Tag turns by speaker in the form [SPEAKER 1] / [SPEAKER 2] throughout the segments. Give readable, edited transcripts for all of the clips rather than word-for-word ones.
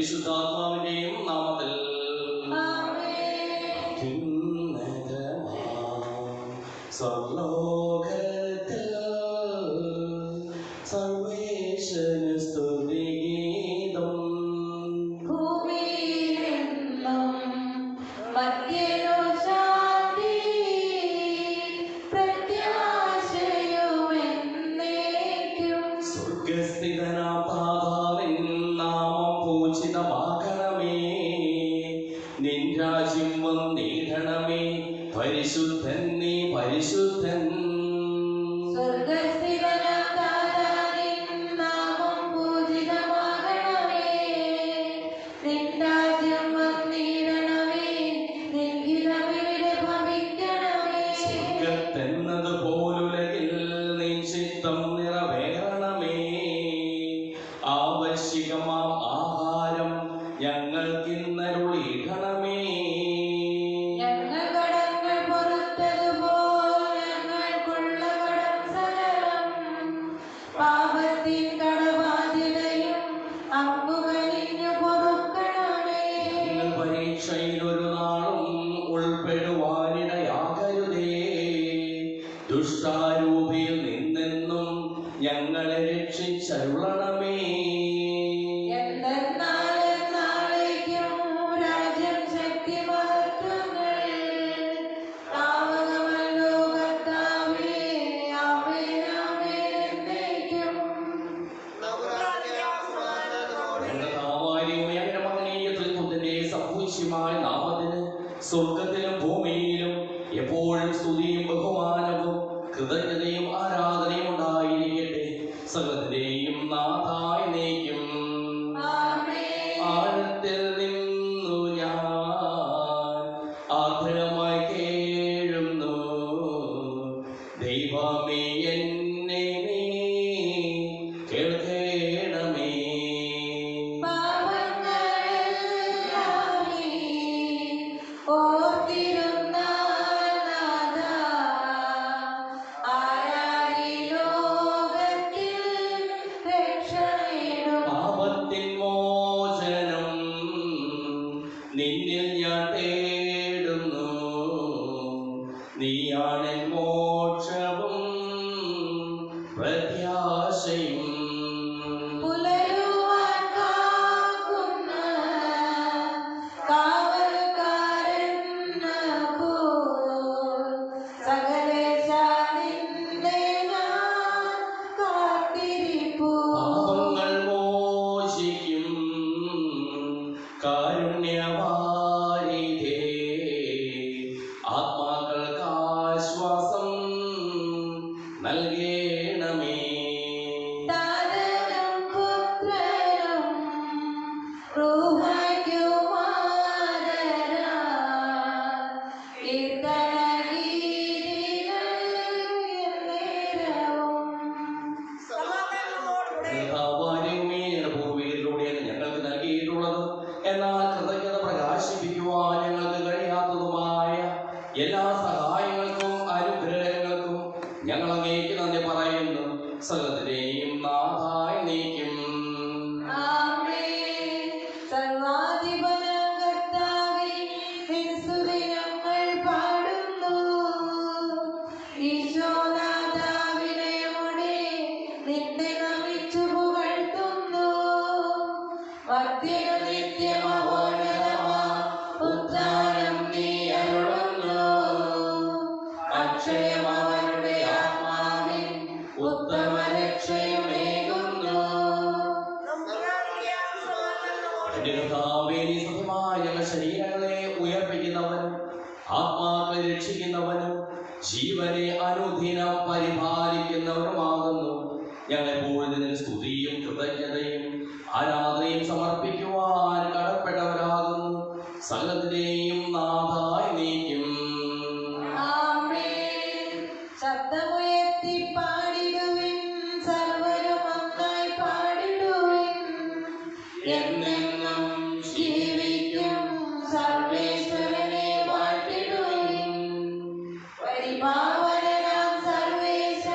[SPEAKER 1] പരിശുദ്ധാത്മാവിന്റെയും നാമത്തിൽ. സ്വർലോകത്തിൽ സർവേശ്വരന് സ്തുതിഗീതം.
[SPEAKER 2] ഭൂമിയിലെന്നും മധ്യനോ ശാന്തി പ്രത്യാശയുമെന്നേക്കും.
[SPEAKER 1] സ്വർഗസ്ഥിതനാം താതാവിൻ നാമം പൂജിതമാകണമേ. നിൻ രാജ്യം വന്നിടണമേ. പരിശുദ്ധൻ നീ പരിശുദ്ധൻ.
[SPEAKER 2] സ്വർഗസ്ഥിതനാം താതാവിൻ നാമം പൂജിതമാകണമേ. നിൻ രാജ്യം വന്നിടണമേ. നിൻ ഹിതമിവിടെ ഭവിക്കണമേ.
[SPEAKER 1] സ്വർഗത്തെന്നതുപോലുലകിൽ നിൻ ചിത്തം നിറവേറണമേ. ആവശ്യകമാം ആഹാരം ഞങ്ങൾക്കിന്നരുളിയിടണമേ.
[SPEAKER 2] ഞങ്ങൾ കടങ്ങൾ പൊറുത്തതുപോൽ ഞങ്ങൾക്കുള്ള കടം സകലം പാപത്തിൻ കടബാധ്യതയും അങ്ങുകനിഞ്ഞു പൊറുക്കണമേ.
[SPEAKER 1] ഞങ്ങൾ പരീക്ഷയിൽ ഒരു നാളും ഉൾപ്പെടുവാനിടയാകരുതേ. ദുഷ്ടാരൂപിയിൽ നിന്നെന്നും ഞങ്ങളെ രക്ഷിച്ചരുളണമേ.
[SPEAKER 2] എന്തെന്നാളേക്കും രാജ്യം ശക്തി മഹത്വങ്ങൾ താവകമല്ലോ കർത്താവേ. ആമേൻ ആമേൻ എന്നേക്കും.
[SPEAKER 1] സമ്പൂജ്യമായ നാമത്തിന് സ്വർഗത്തിലും ഭൂമിയിലും എപ്പോഴും സ്തുതിയും ബഹുമാനവും കൃതജ്ഞതയും ആരാധനയും ഉണ്ടായിരിക്കട്ടെ. സകലത്തിന്റെയും നാഥായി നീക്കും. ആഴത്തിൽ നിന്നു ഞാൻ ആർദ്രമായി കേഴുന്നു. ദൈവമേ എന്നെ നീ കേൾക്കേണമേ. പാപത്തിൻ മോചനം നിന്നിൽ ഞാൻ തേടുന്നു. നീയാണെൻ മോക്ഷവും പ്രത്യാശയും. പാപങ്ങൾ മോചിക്കും കാരുണ്യവാരിധേ. ആത്മാക്കൾക്ക് ആശ്വാസം നൽകേണമേ. പൂർവികരിലൂടെയാണ് ഞങ്ങൾക്ക് നൽകിയിട്ടുള്ളത്. എന്നാൽ കൃതജ്ഞത പ്രകാശിപ്പിക്കുവാൻ ഞങ്ങൾക്ക് കഴിയാത്തതുമായ എല്ലാ സഹായങ്ങൾക്കും അനുഗ്രഹങ്ങൾക്കും ഞങ്ങൾ അങ്ങേക്ക് നന്ദി പറയുന്നു. സകലത്തിന്റെയും നാഥായി നീക്കും. അക്ഷയമവരുടെ ആത്മാവിൻ ഉത്തമ രക്ഷയുമേകുന്നു. ഞങ്ങളുടെ ശരീരങ്ങളെ ഉയർപ്പിക്കുന്നവനും ആത്മാക്കളെ രക്ഷിക്കുന്നവനും ജീവനെ അനുദിനം പരിപാലിക്കുന്നവനുമാകുന്നു. ഞങ്ങളെപ്പോഴും നിന്റെ സ്തുതിയും കൃതജ്ഞതയും ആരാധനയും സമർപ്പിക്കുവാൻ കടപ്പെട്ടവരാകുന്നു. സകലത്തിന്റെയും നാഥായി നീക്കും.
[SPEAKER 2] ശബ്ദമുയർത്തി പാടിടുവിൻ, സർവരും ഒന്നായി പാടിടുവിൻ. എന്നെന്നും ജീവിക്കും സർവേശ്വരനെ വാഴ്ത്തിടുവിൻ. പരിപാവനനാം സർവേശ,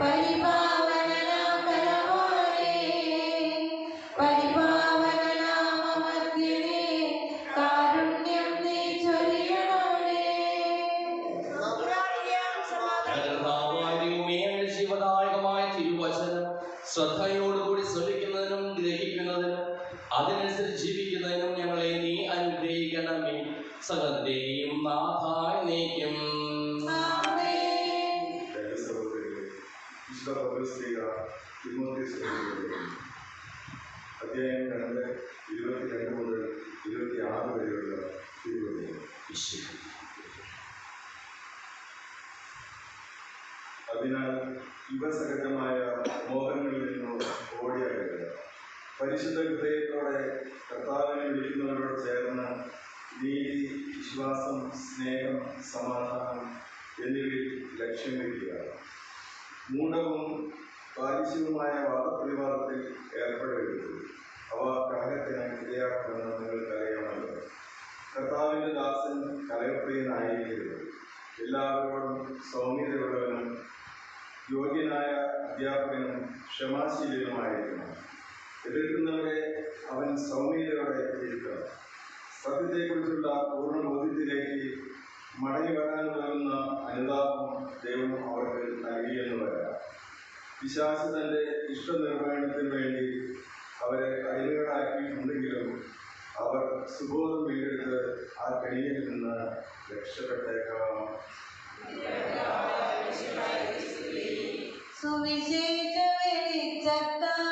[SPEAKER 2] പരിപാവനനാം ബലവാനേ, പരിപാവനനാം
[SPEAKER 1] ശ്രദ്ധയോടുകൂടി ശ്രമിക്കുന്നതിനും ഗ്രഹിക്കുന്നതിനും അതിനനുസരിച്ച് ജീവിക്കുന്നതിനും ഞങ്ങളെ നീ അനുഗ്രഹിക്കണമേ. സകലത്തെയും നാഥായ നീക്കും.
[SPEAKER 3] അധ്യായം 2, 22 മുതൽ 26 വരെയുള്ള തിരുവചനം. അതിനാൽ യുവസഹജമായ മോഹങ്ങളിൽ നിന്നും ഓടിയകലുക. പരിശുദ്ധ ഹൃദയത്തോടെ കർത്താവിനെ വിളിക്കുന്നവരോട് ചേർന്ന് നീതി, വിശ്വാസം, സ്നേഹം, സമാധാനം എന്നിവയിൽ ലക്ഷ്യം വയ്ക്കുക. മൂഢവും ബാലിശവുമായ വാദപ്രതിവാദത്തിൽ ഏർപ്പെടരുത്. അവ കലഹത്തിന് ഇടയാക്കുമെന്ന് നിങ്ങൾക്കറിയാമല്ലോ. കർത്താവിൻ്റെ ദാസൻ കലഹപ്രിയനായിരിക്കരുത്. എല്ലാവരോടും സൗമ്യതയുള്ളവനും യോഗ്യനായ അധ്യാപകനും ക്ഷമാശീലനുമായിരിക്കണം. എതിർക്കുന്നവരെ അവൻ സൗമ്യതയോടെ തിരുത്തണം. സത്യത്തെക്കുറിച്ചുള്ള പൂർണ്ണ ബോധ്യത്തിലേക്ക് മടങ്ങി വരാനുതകുന്ന അനുതാപം ദൈവം അവർക്ക് നൽകിയെന്ന് വരാം. പിശാച് തൻ്റെ ഇഷ്ടനിർവഹണത്തിന് വേണ്ടി അവരെ അടിമകളാക്കിയിട്ടുണ്ടെങ്കിലും അവർ സുബോധം വീണ്ടെടുത്ത് ആ കെണിയിൽ നിന്ന് രക്ഷപ്പെട്ടേക്കാം.
[SPEAKER 2] സുവിശേഷ വെളിച്ചത്താൽ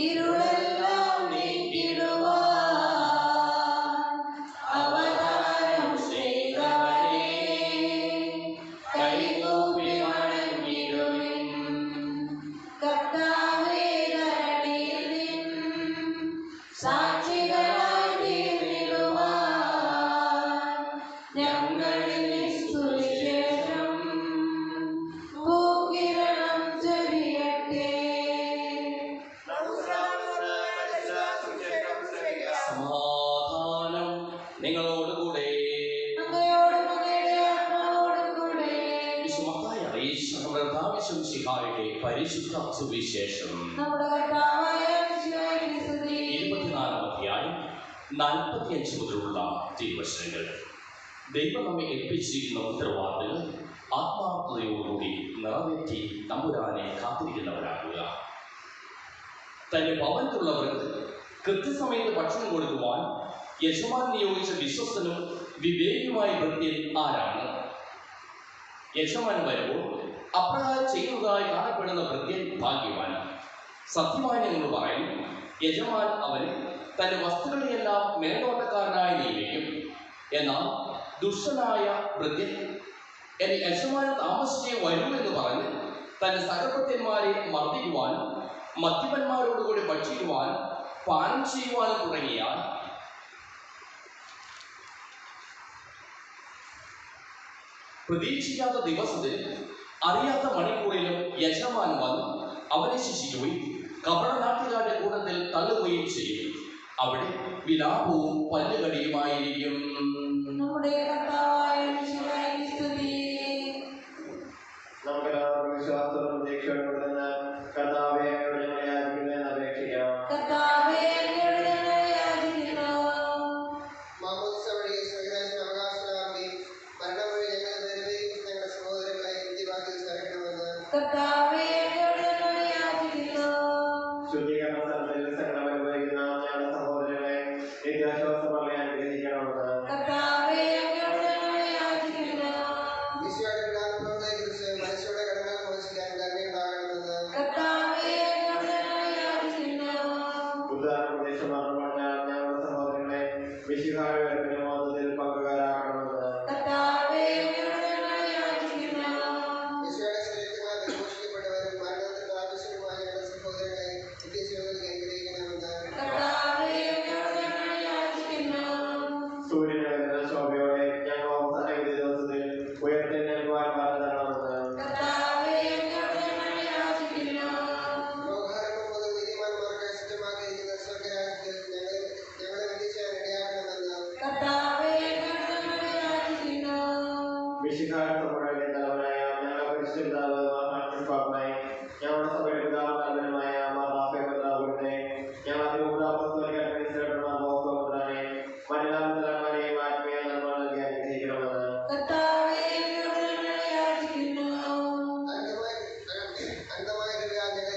[SPEAKER 2] ഇരുളെല്ലാം നീക്കിടുവാൻ അവതാരം ചെയ്തവനേ, കൈകൂപ്പി വണങ്ങിടുവിൻ. കർത്താവേ, ധരണിയിൽ നിൻ സാക്ഷികളായി തീർന്നിടുവാൻ ഞങ്ങളിൽ സുവിശേഷം പൂക്കിരണം ചൊരിയട്ടെ.
[SPEAKER 1] സമാധാനം നിങ്ങളോടുകൂടെ.
[SPEAKER 2] അങ്ങയോടും അങ്ങയുടെ ആത്മാവോടും കൂടെ.
[SPEAKER 1] വിശുദ്ധമായ യേശുവിന്റെ പരിശുദ്ധ സുവിശേഷം
[SPEAKER 2] നമ്മുടെ കർത്താവായ യേശുവിന്റെ സ്തുതി.
[SPEAKER 1] 24-ാം അധ്യായം 45 മുതലുള്ള തിരുവചനങ്ങൾ. ദൈവം നമ്മെ ഏൽപ്പിച്ചിരിക്കുന്ന ഉത്തരവാദിത്തങ്ങൾ ആത്മാർത്ഥതയോടുകൂടി നിറവേറ്റി തമ്പുരാനെ കാത്തിരിക്കുന്നവരാകുക. തന്റെ ഭവനത്തിലുള്ളവർക്ക് കൃത്യസമയത്ത് ഭക്ഷണം കൊടുക്കുവാൻ യജമാൻ നിയോഗിച്ച വിശ്വസ്തനും വിവേകിയുമായ ഭൃത്യൻ ആരാണ്? യജമാൻ വരുമ്പോൾ അപ്രകാരം ചെയ്യുന്നതായി കാണപ്പെടുന്ന ഭൃത്യൻ ഭാഗ്യവാൻ. സത്യമായി ഞങ്ങൾ പറയും, യജമാൻ അവന് തന്റെ വസ്തുക്കളെയെല്ലാം മേൽനോട്ടക്കാരനായി നിയമിക്കും. എന്നാൽ ദുഷ്ടനായ ഭൃത്യൻ എന്റെ യജമാനൻ താമസിച്ചേ വരൂ എന്ന് പറഞ്ഞ് തന്റെ സഹഭൃത്യന്മാരെ മർദ്ദിക്കുവാനും മദ്യപന്മാരോടുകൂടി ഭക്ഷിക്കുവാനും പാനം ചെയ്യുവാനും തുടങ്ങിയാൽ പ്രതീക്ഷിക്കാത്ത ദിവസത്തിൽ അറിയാത്ത മണിക്കൂറിലും യജമാൻ വന്ന് അവനെ ശിക്ഷിക്കുകയും കപടനാട്ടുകാരുടെ കൂട്ടത്തിൽ തള്ളുകയും ചെയ്യും. അവിടെ വിലാപവും പല്ലുകടിയുമായിരിക്കും.
[SPEAKER 2] നമ്മുടെ കർത്താവായ യേശുവിന്റെ സ്തുതി.
[SPEAKER 4] നമുക്കെല്ലാവർക്കും വിശ്വാസവും പ്രതീക്ഷയോടും കർത്താവേ, അങ്ങയോട് ഞങ്ങളെ യാചിക്കുന്നതെന്ന് അപേക്ഷിക്കാം.
[SPEAKER 2] കർത്താവേ, അങ്ങയോട് ഞങ്ങൾ യാചിക്കുന്നു.
[SPEAKER 5] മാമോദിസ വഴി സ്വർഗ്ഗരാജ്യത്തിന് അവകാശമാക്കുകയും മരണം വഴി ഞങ്ങളെ വേർപിരിക്കുന്ന ഞങ്ങളുടെ സഹോദരങ്ങളെ നിത്യവാക്കിൽ ചേർക്കണമെന്ന്
[SPEAKER 2] കർത്താവേ, അങ്ങയോട് ഞങ്ങൾ യാചിക്കുന്നു.
[SPEAKER 4] ശുദ്ധീകരണ സ്ഥലത്തിൽ സകലം അനുഭവിക്കുന്ന ഞങ്ങളുടെ സഹോദരങ്ങളെ നിത്യാശ്വാസമായി അനുഗ്രഹിക്കണമെന്ന്
[SPEAKER 2] കർത്താവേ, അങ്ങയോട് ഞങ്ങൾ യാചിക്കുന്നു.
[SPEAKER 5] ഈശോയുടെ പിതാവിനെക്കുറിച്ച് മനുഷ്യരുടെ കടങ്ങൾ മോചിക്കാൻ കരുണയുണ്ടാകണമെന്ന്
[SPEAKER 2] കർത്താവേ, അങ്ങയോട് ഞങ്ങൾ യാചിക്കുന്നു.
[SPEAKER 4] ഉദ്ധാരണ പ്രദേശം പറഞ്ഞ ഞങ്ങളുടെ സഹോദരങ്ങളെ മിശിഹായുടെ ഉയർപ്പിന്റെ മഹത്വത്തിൽ പങ്കുകാരാക്കണമെന്ന്
[SPEAKER 2] കർത്താവേ, അങ്ങയോട് ഞങ്ങൾ യാചിക്കുന്നു.
[SPEAKER 5] ഈശോയുടെ ശരീരത്തിനാൽ വിമോചിക്കപ്പെട്ടവരും മരണത്തിൽ പ്രാപിച്ചവരുമായ ഞങ്ങളുടെ സഹോദരങ്ങളെ നിത്യജീവനിൽ അനുഗ്രഹിക്കണമെന്ന്
[SPEAKER 2] കർത്താവേ, അങ്ങയോട് ഞങ്ങൾ യാചിക്കുന്നു.
[SPEAKER 4] സൂര്യനെ ശോഭയോടെ ഞങ്ങൾ അവസാന വിധി ദിവസത്തിൽ ഉയർത്തെഴുന്നേൽക്കുവാൻ പറഞ്ഞിടണമെന്ന്
[SPEAKER 2] കർത്താവേ, അങ്ങയോട് ഞങ്ങൾ യാചിക്കുന്നു.
[SPEAKER 5] ലോകാരംഭം മുതൽ നീതിമാന്മാർക്ക് സജ്ജമാക്കിയിരിക്കുന്ന സ്വർഗ്ഗരാജ്യത്തിൽ ഞങ്ങളെ വിധിച്ചാൻ ഇടയാക്കണമെന്ന്
[SPEAKER 2] കർത്താവേ, അങ്ങയോട് ഞങ്ങൾ യാചിക്കുന്നു.
[SPEAKER 4] മിശിഹായുടെ സഭയുടെ തലവനായ ഞങ്ങളുടെ പരിശുദ്ധാവ് മാർപ്പാപ്പായി ഞങ്ങളുടെ സഭയുടെ പിതാവും തലവനുമായ മാർപ്പാപ്പ പിതാവിനെ ഞങ്ങൾ അതിരൂപ അപ്പോസ്തലിക അഡ്മിനിസ്ട്രേറ്റർമാർ ബോധോപുത്രനെ മനുലാന്തരങ്ങളെയും ആത്മീയ നന്മ നൽകി അനുഗ്രഹിക്കണമെന്ന്
[SPEAKER 2] കർത്താവേ, അങ്ങയോട് ഞങ്ങൾ യാചിക്കുന്നു.
[SPEAKER 5] അന്ധമായ കൃപയാൽ ഞങ്ങളെ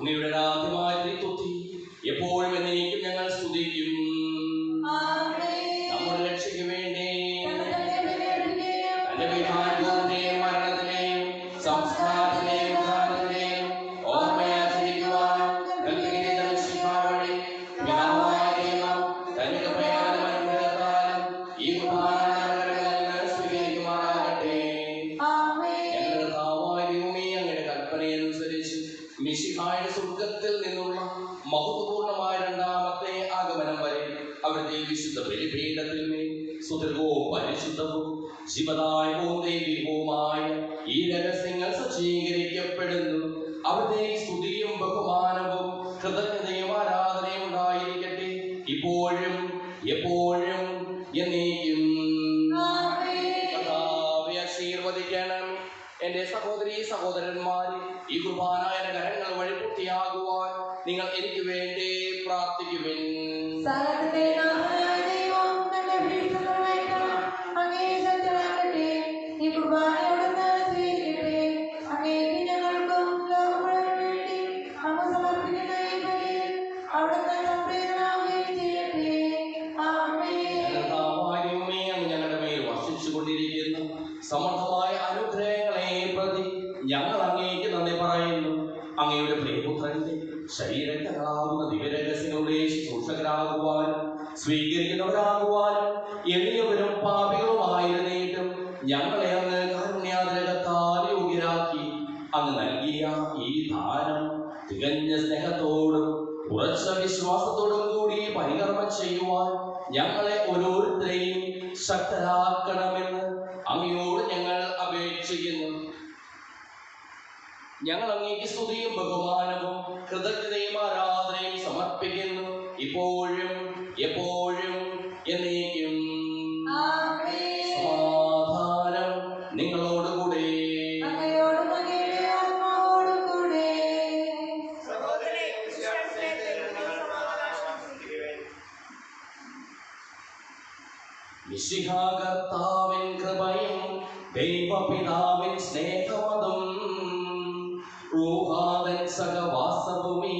[SPEAKER 1] അങ്ങയുടെ രാജ്യമായ ത്രിത്വത്തിൽ എപ്പോഴും എന്നേക്കും ഞങ്ങൾ സ്തുതിക്കും. നമ്മുടെ രക്ഷയ്ക്ക് വേണ്ടി തന്റെ വിധാനത്തിന്റെയും മരണത്തിന്റെയും സംസ്കാരത്തിന്റെയും ഉദ്ധാനത്തിന്റെയും ഓർമ്മയാചരിക്കുവാൻ കൽപ്പിക്കുന്ന മിശിഹാവഴി പിതാവായ ദൈവം തന്റെ കൃപയാലും അനുഗ്രഹത്താലും ഈ കുർബാന സ്വീകരിക്കുമാറാകട്ടെ. ഞങ്ങളുടെ കർത്താവായ ദൈവമേ, അങ്ങയുടെ കൽപ്പനയനുസരിച്ച് മിശിഹായുടെ സ്വർഗ്ഗത്തിൽ നിന്നുള്ള മഹത്വപൂർണമായ രണ്ടാമത്തെ ആഗമനം വരെ അവിടുത്തെ വിശുദ്ധ ബലിപീഠത്തിൽ മേൽ സുദൃഢവും പരിശുദ്ധവും ജീവദായകവും ദൈവികവുമായ ഈ രഹസ്യങ്ങൾ സജ്ജീകരിക്കപ്പെടുന്നു. അവിടുത്തെ സ്തുതിയും ബഹുമാനവും കൃതജ്ഞതയും ആരാധനയും ഉണ്ടായിരിക്കട്ടെ, ഇപ്പോഴും എപ്പോഴും എന്നേക്കും. കർത്താവേ, ആശീർവദിക്കണം. എന്റെ സഹോദരീ സഹോദരന്മാരെ, ഈ കുർബാന എന്റെ കരങ്ങൾ വഴി പൂർത്തിയാകുവാൻ നിങ്ങൾ എനിക്ക് വേണ്ടി പ്രാർത്ഥിക്കുവിൻ. ഞങ്ങളുടെ മേൽ വർഷിച്ചുകൊണ്ടിരിക്കുന്ന സമർത്ഥമായ അനുഗ്രഹങ്ങളെ പ്രതി ഞങ്ങൾ അങ്ങേക്ക് നന്ദി പറയുന്നു. അങ്ങയുടെ പ്രിയപുത്രന്റെ ശരീരങ്ങളാകുന്ന ദിവ്യരഹസ്യങ്ങളുടെ ശുശ്രൂഷകരാകുവാനും സ്വീകരിക്കുന്നവരാകുവാനും എളിയവരും പാപികളുമായിരുന്നിട്ടും ഞങ്ങളെ അങ്ങ് കാരുണ്യാതിരകത്താൽ യോഗ്യരാക്കി. അങ്ങ് നൽകിയ ഈ ദാനം തികഞ്ഞ സ്നേഹത്തോടും ഉറച്ച വിശ്വാസത്തോടും കൂടി പരികർമ്മം ചെയ്യുവാൻ ഞങ്ങളെ ഓരോരുത്തരെയും ശക്തരാക്കണമെന്ന് അങ്ങയോട് ഞങ്ങൾ അപേക്ഷിക്കുന്നു. ഞങ്ങൾ അങ്ങേക്ക് സ്തുതിയും ബഹുമാനവും കൃതജ്ഞതയും ആരാധനയും സമർപ്പിക്കുന്നു, ഇപ്പോഴും എപ്പോഴും എന്നേക്കും. സമാധാനം നിങ്ങളോടുകൂടെ. മിശിഹാ കർത്താവിൻ കൃപയും ദൈവപിതാവിൻ സ്നേഹമതും റൂഹാദൻ സഹവാസവുമേ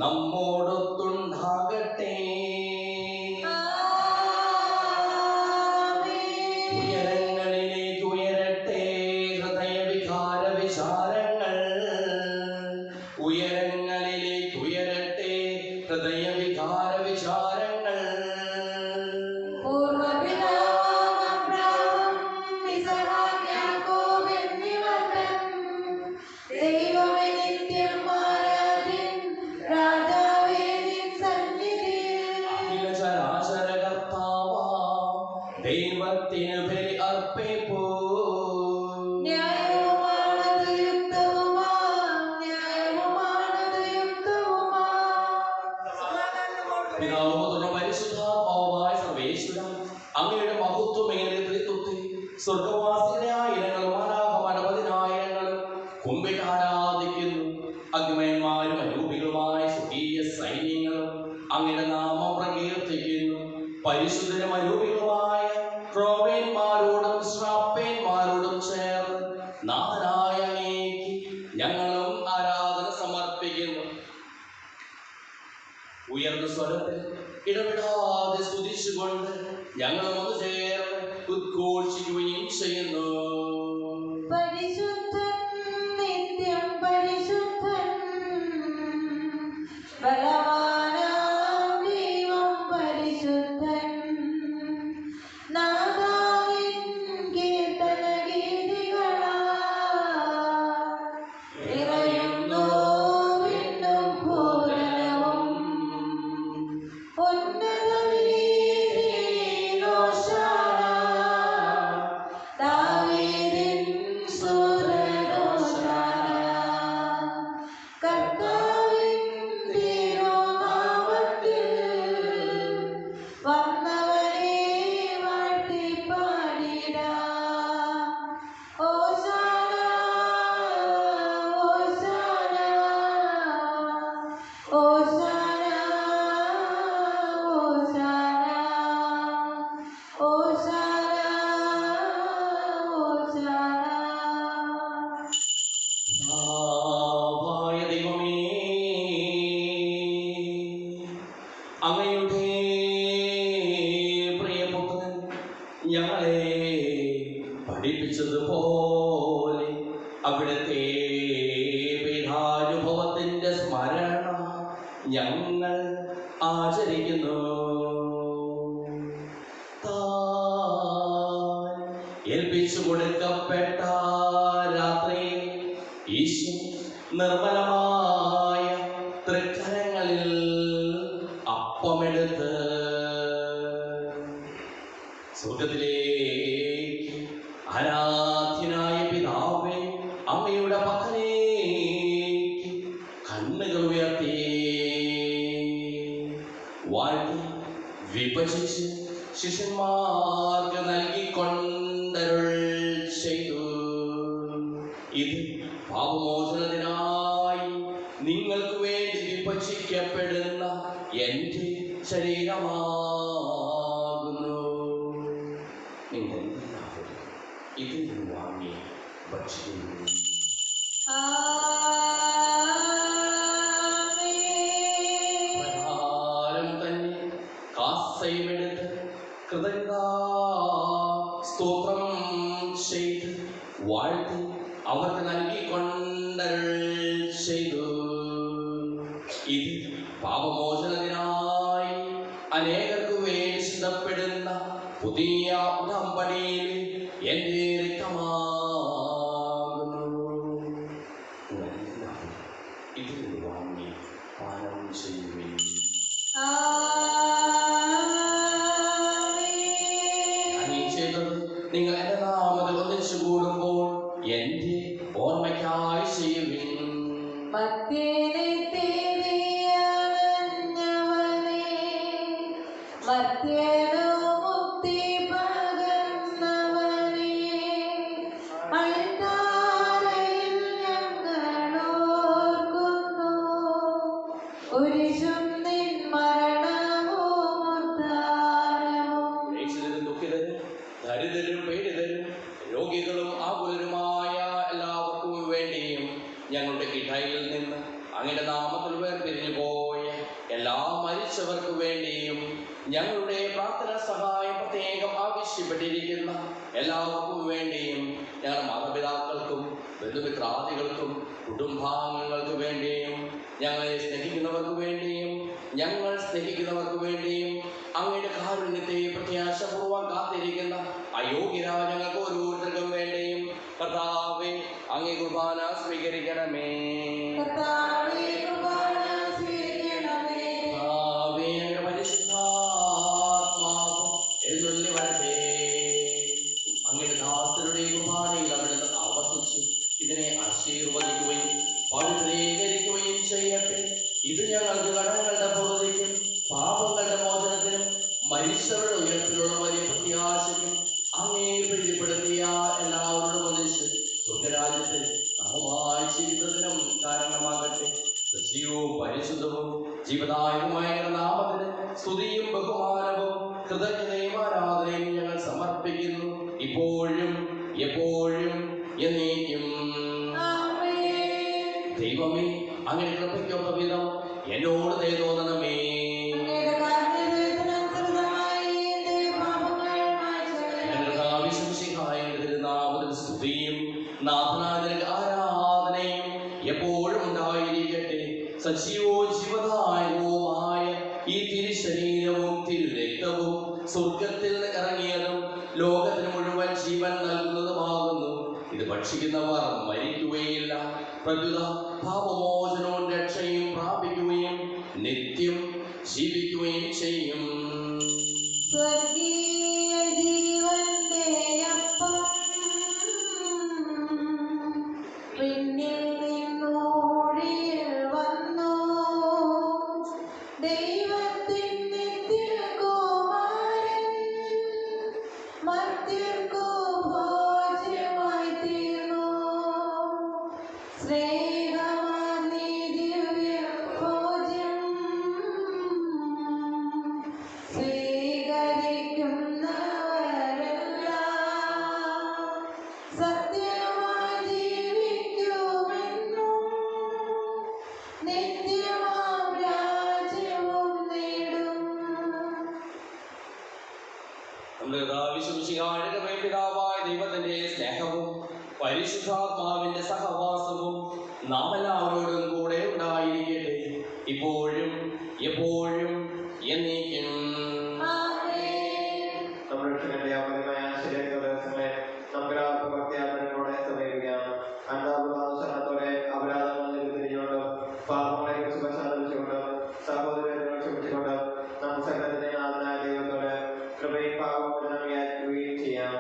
[SPEAKER 1] നമ്മോടൊത്തുണ്ടാകട്ടെ. ഉയരങ്ങളിലേക്ക് ഉയരട്ടെ ഹൃദയവികാര വിചാരങ്ങൾ, ഉയരങ്ങളിലേക്ക് ഉയരട്ടെ ഹൃദയവികാര വിചാരങ്ങൾ. ദൈവത്തിന് ബലി അർപ്പിപ്പൂ. പിതാവുപുത്രനും പരിശുദ്ധാത്മാവുമായ സർവേശ്വരൻ, അങ്ങയുടെ മഹത്വമേറിയ ത്രിത്വത്തിൽ സ്വർഗവാസികളെ ആയിരങ്ങളും മാലാഖമാനപതിനായിരങ്ങളും കുമ്പിട്ട് ആരാധിക്കുന്നു. അഗ്നിമയന്മാരും അരൂപികളുമായ സ്വർഗീയ സൈന്യങ്ങളും അങ്ങയുടെ നാമം പ്രകീർത്തിക്കുന്നു. പരിശുദ്ധരും അരൂപികളുമായ ക്രോവേന്മാരോടും ശ്രാപ്പേന്മാരോടും ചേർന്ന് നാഥനായ അങ്ങേക്ക് ഞങ്ങളും ആരാധന സമർപ്പിക്കുന്നു. ഉയർന്ന സ്വരത്തിൽ ഇടപെടാതെ സ്തുതിച്ചുകൊണ്ട് ഞങ്ങളും ഒന്ന് ചേർന്ന് ഉദ്ഘോഷിക്കുകയും ചെയ്യുന്നു.
[SPEAKER 2] പരിശുദ്ധൻ, നിത്യം പരിശുദ്ധൻ, ബലവാനാം ദൈവം പരിശുദ്ധൻ. നാദാവിൻ കീർത്തനഗീതികളാൽ നിറയുന്നു വിണ്ണും ഭൂതലവും. ഉന്നത വീതിയിൽ ഹോശാന,
[SPEAKER 1] ഞങ്ങളെ പഠിപ്പിച്ചതുപോലെ അവിടുത്തെ പീഠാനുഭവത്തിന്റെ സ്മരണ ഞങ്ങൾ ആചരിക്കുന്നു. താൻ ഏൽപ്പിച്ചു കൊടുക്കപ്പെട്ട രാത്രി ഈശോ നിർമ്മലമായ തൃക്കരങ്ങളിൽ അപ്പമെടുത്ത് സ്വർഗത്തിലേക്ക് ആരാധ്യനായ പിതാവേ അമ്മയുടെ പക്കലേക്ക് കണ്ണുകൾ ഉയർത്തി വാഴ്ത്തി വിഭജിച്ച് ശിഷ്യന്മാർക്ക് നൽകിക്കൊണ്ടരുൾ ചെയ്തു. ഇത് പാപമോചനത്തിനായി നിങ്ങൾക്ക് വേണ്ടി വിഭജിക്കപ്പെടുന്ന എൻ്റെ ശരീരമാകുന്നു. നിങ്ങൾ എല്ലാവരും ഇതിൽ നിന്ന് വാങ്ങി ഭക്ഷിക്കുന്നു. പ്രകാരം തന്നെ കാസയുമെടുത്ത് കൃതജ്ഞതാ സ്തോത്രം ചെയ്ത് വാഴ്ത്തി അവർക്ക് നൽകിക്കൊണ്ടരുൾ ചെയ്തു. ഇത് പാപമോചനത്തിനായി അനേകർക്ക് വേണ്ടി ചിന്തപ്പെടുന്ന പുതിയ ഉടമ്പടിയിൽ എൻ്റെ രക്തമാകുന്നു. ഇതിൽ വാങ്ങി പാനം ചെയ്യുകയും നിങ്ങൾ എന്റെ നാമത്തിൽ ഒന്നിച്ചു കൂടുമ്പോൾ എന്റെ ഓർമ്മയ്ക്കായി ചെയ്യുവിൻ.
[SPEAKER 2] മർത്യനെ തേടിയണഞ്ഞവനേ, മർത്യനു മുക്തി പകർന്നവനേ, അൾത്താരയിൽ ഞങ്ങളോർക്കുന്നു. കുരിശും നിൻ മരണവും ഉദ്ധാരവും.
[SPEAKER 1] ദുഃഖിതരും ദരിദ്രരും പീഡിതരും രോഗികളും ആകുലരുമായ എല്ലാവർക്കും വേണ്ടിയും ഞങ്ങളുടെ ഇടയിൽ നിന്ന് അങ്ങയുടെ നാമത്തിൽ വേർപിരിഞ്ഞു പോയ എല്ലാ മരിച്ചവർക്ക് വേണ്ടിയും ഞങ്ങളുടെ പ്രാർത്ഥന സഹായം പ്രത്യേകം ആവശ്യപ്പെട്ടിരിക്കുന്ന എല്ലാവർക്കും വേണ്ടിയും ഞങ്ങളുടെ മാതാപിതാക്കൾക്കും ബന്ധുമിത്രാദികൾക്കും കുടുംബാംഗങ്ങൾക്ക് വേണ്ടിയും ഞങ്ങളെ സ്നേഹിക്കുന്നവർക്ക് വേണ്ടിയും ഞങ്ങൾ സ്നേഹിക്കുന്നവർക്ക് വേണ്ടിയും അങ്ങയുടെ കാരുണ്യത്തെ പ്രത്യാശപൂർവ്വം കാത്തിരിക്കുന്ന അയോഗ്യരായ ഞങ്ങൾക്ക് ഓരോരുത്തർക്കും വേണ്ടിയും കർത്താവേ അങ്ങേ കുർബാന സ്വീകരിക്കണമേ.
[SPEAKER 2] കർത്താവേ, കുർബാന സ്വീകരിക്കണമേ.
[SPEAKER 1] കർത്താവേ, അങ്ങയുടെ പരിശുദ്ധാത്മാവ് എഴുന്നള്ളി വരട്ടെ. അങ്ങയുടെ ദാസരുടെ കുർബാനയിൽ അവിടുന്ന് ആവർത്തിച്ച് ഇതിനെ ആശീർവദിക്കുകയും പവിത്രീകരിക്കുകയും ചെയ്യട്ടെ. ഇത് ഞങ്ങൾക്ക് കടങ്ങളുടെ പൂർത്തിക്കും പാപങ്ങളുടെ മോചനത്തിനും മനുഷ്യരുടെ ഉയർത്തിലുള്ള വലിയ പ്രത്യാശയ്ക്കും അങ്ങേ പ്രീതിപ്പെടുത്തിയ എല്ലാവരോടും ഒന്നിച്ച് സ്വർഗരാജ്യത്തിൽ നവമായ ജീവിതത്തിനും കാരണമാകട്ടെ. സജീവവും പരിശുദ്ധവും ജീവദായകമായ നാമത്തിന് സ്തുതിയും ബഹുമാനവും കൃതജ്ഞതയും ആരാധനയും ഞങ്ങൾ സമർപ്പിക്കുന്നു, ഇപ്പോഴും എപ്പോഴും എന്നേക്കും. ദൈവമേ, അങ്ങനെ കൃപയ്ക്കൊത്ത വിധം എന്നോട് ദയ തോന്നണമേ. സ്തുതിയും നാഥനായ ആരാധനയും എപ്പോഴും ഉണ്ടായിരിക്കട്ടെ. സജീവവും ജീവദായകവുമായ ഈ തിരുശരീരവും തിരുരക്തവും സ്വർഗത്തിൽ ഇറങ്ങിയതും ലോകത്തിന് മുഴുവൻ ജീവൻ നൽകുന്നതുമാകുന്നു. ഇത് ഭക്ഷിക്കുന്നവർ മരിക്കുകയില്ല, പ്രത്യുത പാപമോചനവും രക്ഷയും പ്രാപിക്കുകയും നിത്യം ജീവിക്കുകയും ചെയ്യും.
[SPEAKER 2] സ്വർഗീയ ജീവന്റെ അപ്പം പിന്നിൽ നിന്നൂഴിയിൽ വന്നു. ദൈവത്തിൻ നിത്യകുമാരൻ മർത്യർക്കു ഭോജ്യമായി തീർന്നു. സ്നേഹമാർന്ന ദിവ്യ ഭോജ്യം സ്വീകരിക്കുന്നവരെല്ലാം സത്യമായി ജീവിക്കുമെന്നും നിത്യമാം രാജ്യവും നേടും.
[SPEAKER 1] നമ്മുടെ ശംശികാരുടെ പിതാവായ ദൈവത്തിന്റെ സ്നേഹവും പരിശുദ്ധാത്മാവിന്റെ സഹവാസവും നാം എല്ലാവരോടും കൂടെ ഉണ്ടായിരിക്കട്ടെ, ഇപ്പോഴും എപ്പോഴും എന്നേക്കും.
[SPEAKER 4] നമ്മുടെ രക്ഷകന്റെ അമരമായ ശരീരങ്ങളെ നമുക്കെല്ലാവർക്കും ഭക്തിയാദരങ്ങളോടെ സമീപിക്കാം. അന്താപുരാനുസരണത്തോടെ അപരാധങ്ങൾ തിരിഞ്ഞുകൊണ്ട് പാപങ്ങളെ കുറിച്ച് പശ്ചാത്തലിച്ചുകൊണ്ട് സഹോദരങ്ങളെ ക്ഷമിച്ചുകൊണ്ട് നമുക്ക് സകലത്തിന്റെ നാഥനായ ദൈവത്തോട് കൃപയും പാപവും യാചിക്കുകയും ചെയ്യാം.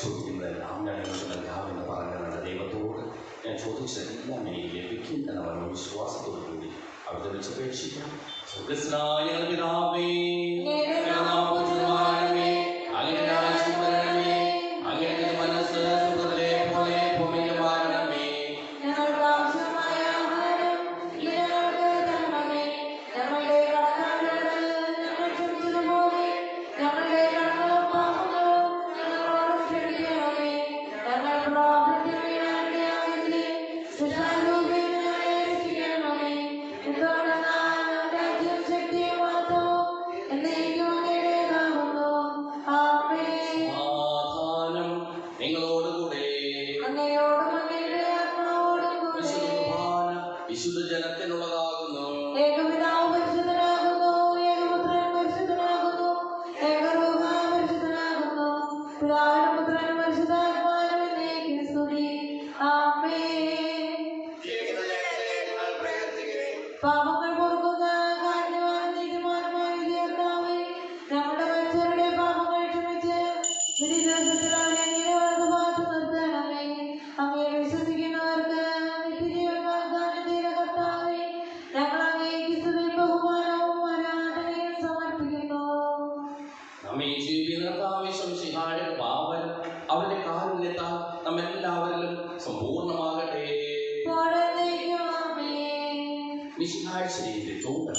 [SPEAKER 1] ചോദിക്കുന്നതെല്ലാം ഞാൻ നിങ്ങൾക്ക് നൽകാമെന്ന് പറഞ്ഞതാണ് ദൈവത്തോട് ഞാൻ ചോദിച്ചതെല്ലാം എനിക്ക് ലഭിക്കും എന്ന പറഞ്ഞ വിശ്വാസത്തോടു കൂടി അവിടെ വിളിച്ചപേക്ഷിക്കാം. സ്വർഗ്ഗസ്ഥനായ ഞങ്ങളുടെ പിതാവേ, അങ്ങയുടെ നാമം പൂജിതമാകണമേ, അങ്ങയുടെ രാജ്യം വരണമേ, അങ്ങയുടെ മനസ്സ് സ്വർഗ്ഗത്തിലെ പോലെ ഭൂമിയിലുമാകണമേ.
[SPEAKER 2] ഞങ്ങൾക്ക് ആവശ്യമായ ആഹാരം ഇന്ന് ഞങ്ങൾക്ക് തരണമേ. ഞങ്ങളുടെ കടക്കാരോട് ഞങ്ങൾ ക്ഷമിച്ചതുപോലെ ഞങ്ങളുടെ കടങ്ങളും പാപങ്ങളും ഞങ്ങളോട് ക്ഷമിക്കണമേ. ഞങ്ങൾ പ്രാർത്ഥന വീഴാനിടയാകരുതേ, ദുഷ്ടാരൂപിയിൽ ഞങ്ങളെ രക്ഷിക്കണമേ. എന്തുകൊണ്ടെന്നാൽ രാജ്യവും ശക്തിയും മഹത്വവും എന്നേക്കും അങ്ങയുടേതാകുന്നു. ആമേൻ.
[SPEAKER 1] സമാധാനം നിങ്ങളോടുകൂടെ.
[SPEAKER 2] അങ്ങയോടും അങ്ങയുടെ ആത്മാവോടും കൂടെ.
[SPEAKER 1] വിശുദ്ധ കുർബാന വിശുദ്ധ ജനത്തിനുള്ളതാകുന്നു.
[SPEAKER 2] ഏകപിതാവ് പരിശുദ്ധനാകുന്നു, ഏകപുത്രൻ പരിശുദ്ധനാകുന്നു, ഏകരൂഹ പരിശുദ്ധനാകുന്നു. പിതാവിനും പുത്രനും പരിശുദ്ധാത്മാവിനും എന്നേക്കും സ്തുതി. ആമേൻ. പാപങ്ങൾ പൊറുക്കുന്ന കാരുണ്യവാനും നീതിമാനുമായ കർത്താവേ, ഞങ്ങളുടെ മരിച്ചവരുടെ പാപങ്ങൾ ക്ഷമിച്ച് വിധിദിവസത്തിൽ അവരെ അങ്ങയുടെ വലതുഭാഗത്ത് നിർത്തണമേ. അങ്ങയെ വിശ്വസിക്കുന്നവർക്ക് നിത്യജീവൻ വാഗ്ദാനം ചെയ്ത കർത്താവേ, ഞങ്ങൾ അങ്ങേക്ക് സ്തുതിയും ബഹുമാനവും ആരാധനയും സമർപ്പിക്കുന്നു.
[SPEAKER 1] നമ്മെ ജീവിക്കുന്ന കർത്താവേ, ശംശിഹായുടെ പാവൻ അവരുടെ കാരുണ്യത്താൽ നമ്മെല്ലാവരിലും സമ്പൂർണ്ണമാകട്ടെ.
[SPEAKER 2] തുടർന്നേക്കും ആമേൻ.
[SPEAKER 1] മിശിഹായുടെ ശരീരത്തെ ചോദന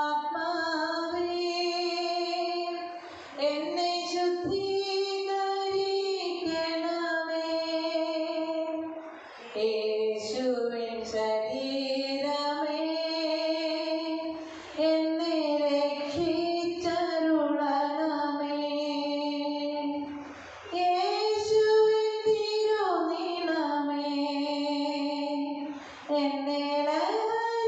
[SPEAKER 2] യേശുവിനാത്മാവേ, എന്നെ ശുദ്ധീകരിക്കണമേ. യേശുവിൻ ശരീരമേ, എന്നെ രക്ഷിച്ചരുളണമേ. യേശുവിൻ തിരുനിണമേ, എന്നെ ലഹരിയിലാഴ്ത്തണമേ.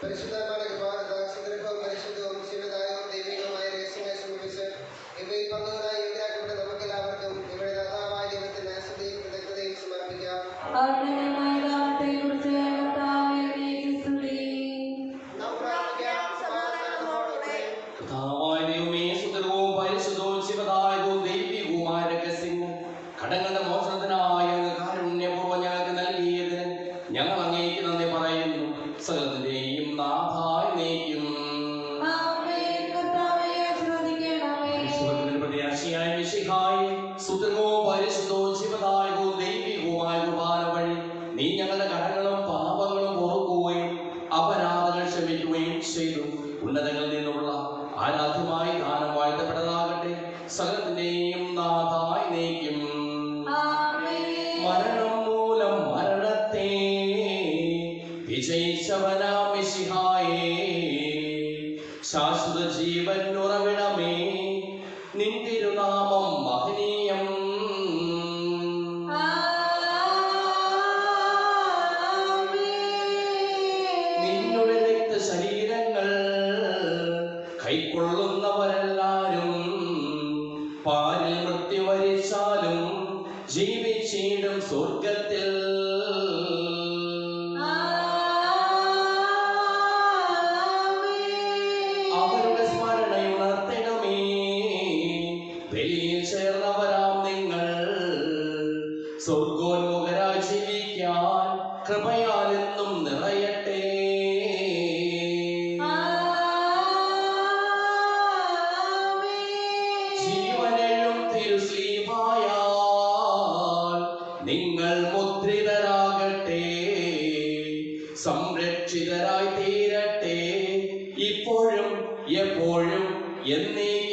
[SPEAKER 5] പരിശുദ്ധമായ കൃപാനന്ദ സുന്ദരവും പരിശുദ്ധവും ശിവദായകവും ദൈവികവുമായ രഹസ്യങ്ങളെ സമർപ്പിച്ച് ഇവയിൽ പങ്കുകളായി യോഗ്യരാക്കപ്പെട്ട നമുക്കെല്ലാവർക്കും ഇവിടെ ദാതാവായ ദൈവത്തിന് സ്തുതിയും കൃതജ്ഞതയും സമർപ്പിക്കാം.
[SPEAKER 1] കടങ്ങളുടെ മോചനത്തിനായ കാരുണ്യപൂർവ്വം ഞങ്ങൾക്ക് നൽകിയതിന് ഞങ്ങൾ അങ്ങേക്ക് നന്ദി പറയുന്നു. സകലത്തിന്റെയും നാഥായി നീക്കും പ്രത്യാശിയായ മിശിഹായി സുതൃമവും പരിശുദ്ധവും ശിവദായകവും ദൈവികവുമായ കുർബാന വഴി നീ ഞങ്ങളുടെ കടങ്ങളും പാപങ്ങളും ഓർക്കുകയും അപരാധങ്ങൾ ക്ഷമിക്കുകയും ചെയ്തു. ഉന്നതങ്ങളിൽ നിന്നുള്ള ആരാധ്യമായി ദാനം വാഴ്ത്തപ്പെട്ടതാകട്ടെ. സകലത്തിന്റെയും നാഥായി നീക്കും. മരണം മൂലം മരണത്തെ വിജയിച്ചവനാം മിശിഹായേ, ശാശ്വത ജീവൻ ഉറവിടമേ, നിൻ തിരുനാമം മഹനീയം. നിന്നുടെ രക്തശരീരങ്ങൾ കൈക്കൊള്ളുന്നവരെല്ലാരും പാരിൽ മൃത്യു വരിച്ചാലും ജീവിച്ചിടും സ്വർഗത്തിൽ. അവരുടെ സ്മരണയുണർത്തണമേ. ബലിയിൽ ചേർന്നവരാം നിങ്ങൾ സ്വർഗോന്മുഖരായി ജീവിക്കാൻ കൃപയാലെന്നും നിറയട്ടെ. ജീവനെഴും തിരുസ്ലീഹായാൽ നിങ്ങൾ മുദ്രിതരാകട്ടെ. സംരക്ഷിതരായി തീരട്ടെ. ഇപ്പോഴും എപ്പോഴും എന്നേക്കും